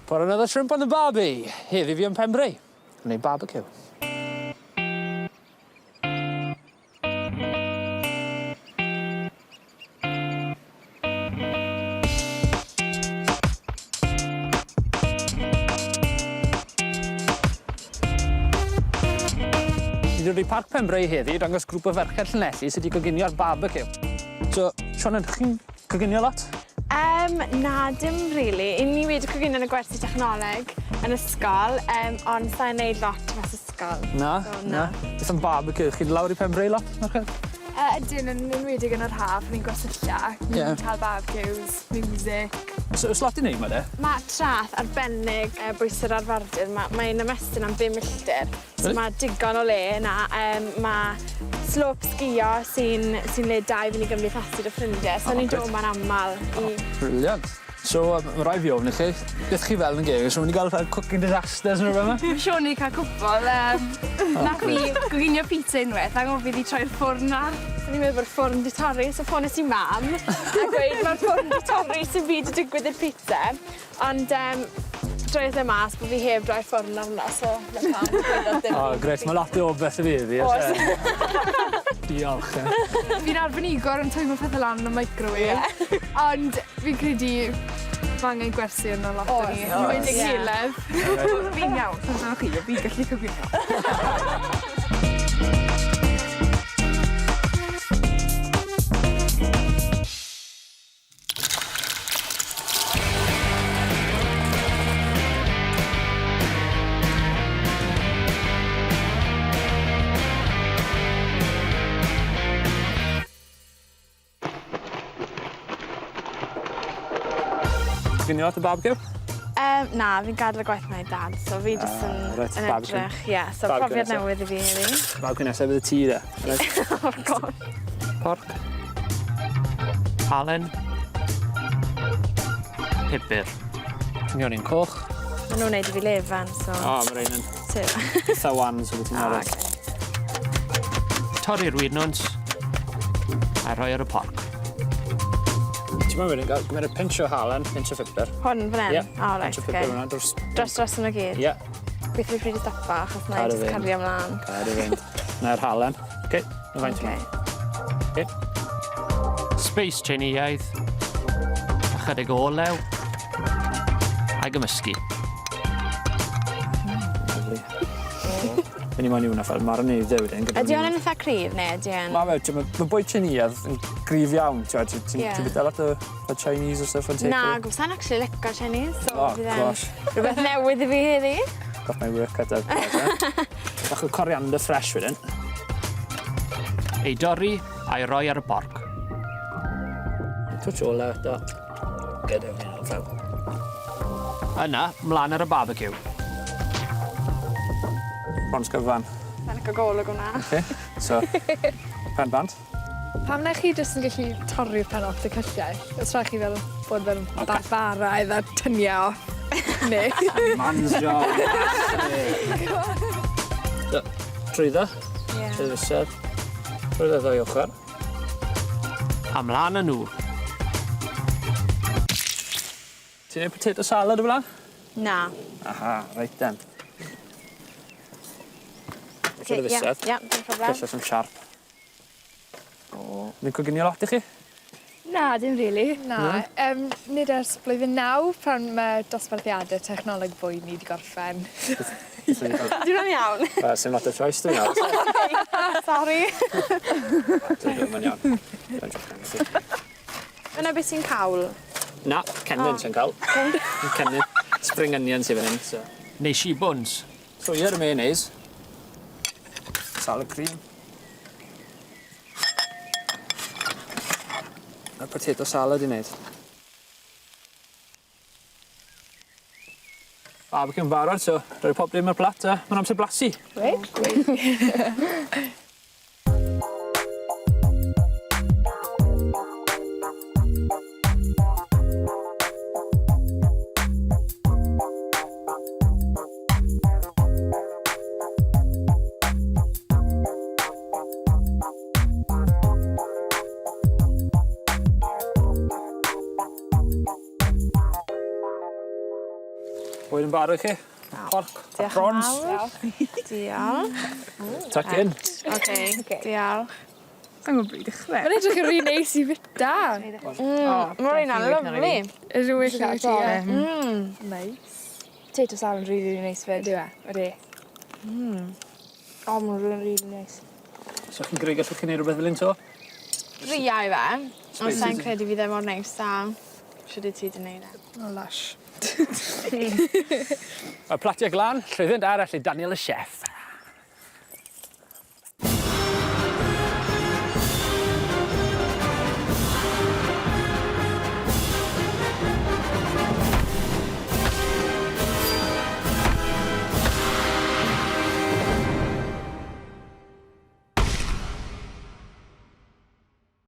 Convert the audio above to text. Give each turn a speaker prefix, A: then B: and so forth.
A: For another shrimp on the barbie. Heddi fi yn Pembrey. Yn neud barbecue. Ni wedi Parc Pembrey heddi i dangos grŵp o ferched Llanelli sydd wedi coginio'r barbecue. So, Sionan, chi'n coginio lot?
B: Na, dim rili. Ni wedi coginio yn y gwersi technoleg yn ysgol, ond sa'n neud lot mas ysgol.
A: Na,
B: So,
A: na. Beth am barbecue? Chi'n lawr i Pembrey lot?
B: Ydyn, yn enwedig yn yr haf, ni'n gwersylla, ni'n cael barbecues, music.
A: So, ys lot i neud ma de?
B: Mae trath arbennig bwysau'r arfordir. Mae'n ymestyn am 5 milltir. So mae digon o le yna. Mae slope sgio sy'n le da i fynd i gymdeithasu dy ffrindiau. So ni'n dod ma'n aml i...
A: Brilliant. So, mae rai fi ofn i chi. Beth chi fel yn geg? So, mynd i gael cooking disasters yn rhywbeth yma?
C: Mae'n siŵr ni cael cwbl. Nac fi goginio pizza unwaith, a gofyn i troi'r ffwrn ar.
B: So ni'n meddwl bod ffwrn di torri, so ffones i mam. A gweud mae'r ffwrn di torri sy'n byd i digwydd i'r pizza. Ond droedd e mas bod fi heb droi'r ffwrn arno, so mae'n mam gweud dim.
A: O, gret. Mae lot o beth i fi heddi. Diolch.
C: Fi'n arbenigwr yn twymo pethau lan yn y microwave. Ond fi'n credu mae angen gwersi yno lot o ni.
B: Wedi gilydd.
C: Fi'n iawn, sy'n dda chi, o fi'n gallu coginio.
A: Coginio at y barbecue?
B: Na, fi'n gadael y gwaith yma i dad, so fi jyst
A: reit,
B: yn
A: barbecue.
B: edrych. Ie, so
A: Barbecue
B: profiad
A: nesaf.
B: newydd i fi heddi.
A: Barbecue nesaf bydd y tŷ de.
B: Oh god.
A: Porc.
D: Halen. Pupur.
A: Coginio'n un coch.
B: Maen nhw'n neud i fi lefan, so...
A: O, mae rhain yn
B: So...
A: eitha wan, so beth i'n aros.
D: Torri'r wynwns. A rhoi ar y porc.
A: Ti'n mynd wedyn, gwneud y pinch o halen, pinch o ffipur.
B: Hwn fan hyn? O, reit,
A: Pinch o ffipur
B: oce.
A: hwnna, dros...
B: Dros yn y gyd?
A: Ie.
B: Beth fi pryd i stopa, achos na i
A: Ar y
B: jyst
A: fynd.
B: cario ymlaen.
A: Cael ei fynd. Na'r halen. Oce, na faint yma.
B: Oce.
D: Space Chinaidd. Ychydig o olew. A'i gymysgu.
A: Lovely. Fy'n i moyn i hwnna fel marinade wedyn.
B: Ydy o'n yn eitha cryf, neu ydy o'n...
A: Mae bwyd Chinaidd yn gryf iawn, ti'n
B: Ie.
A: byd lot o Chinese o stuff yn teip?
B: Na, gwsa'n actually licio Chinese, so
A: Oh,
B: bydd
A: gosh.
B: rhywbeth newydd i fi heddi.
A: Got my work cut out. Bach o coriander fresh wedyn.
D: Ei dorri a'i roi ar y porc.
A: Twtch o le, da. Gede fi'n fel.
D: Yna, mlaen ar y barbecue.
A: Prawns gyfan.
B: Mae'n licio golwg hwnna.
A: Okay. So, pen bant.
C: Pam na chi jyst yn gallu torri'r pen off y cylliau? Os rhaid chi fel bod fel barbaraidd a tyniau off. Ne.
A: Man's job. So, trwyddo.
B: Ie.
A: Trwyddo fysedd. Trwyddo ddwy ochr.
D: A mlaen â nhw.
A: Ti'n neud potato salad o blaen?
B: Na.
A: Aha, reit den.
B: Okay,
A: Trwyddo fysedd.
B: Ie, dim problem.
A: Cysio sy'n siarp. Ni'n coginio lot i chi?
C: Na, dim rili. Na. Nid ers blwyddyn 9 pan mae dosbarthiadau technoleg bwyd ni wedi gorffen.
B: Dwi'n rhan iawn.
A: Sy'n lot o choice dwi'n iawn.
B: Sorry.
A: Dwi'n iawn.
B: Yna beth sy'n cawl?
A: Na, cennin sy'n cael. Cennin. Spring onion sy'n fan hyn. So.
D: Neu shibwns.
A: So, i'r mayonnaise. Salad cream. A potato salad i wneud. Barbecue'n barod, so rhoi pob dim ar plat a mae'n amser blasu.
C: Reit.
A: Bwyd yn barod i chi? Porc, a prawns.
B: Diolch.
A: Tuck in.
B: Oce, diolch.
C: Sa'n gwybod beth i ddechrau. Mae'n edrych yn rhy neis i fyta.
B: Mae rhywun lyflu.
C: Ydw i'n well i ti.
B: Nice.
E: Potato salad yn really nice fyd.
C: Ydy e.
E: Ydy. O, mae'n really nice.
A: So chi'n greu gallwch chi neud rhywbeth fel un to?
B: Riau fe. Ond sa'n credu fi ddim o'r neis da. Siwr i ti di wneud e.
C: O, lush.
A: Y platiau glan, llwyddiant arall i Daniel y chef.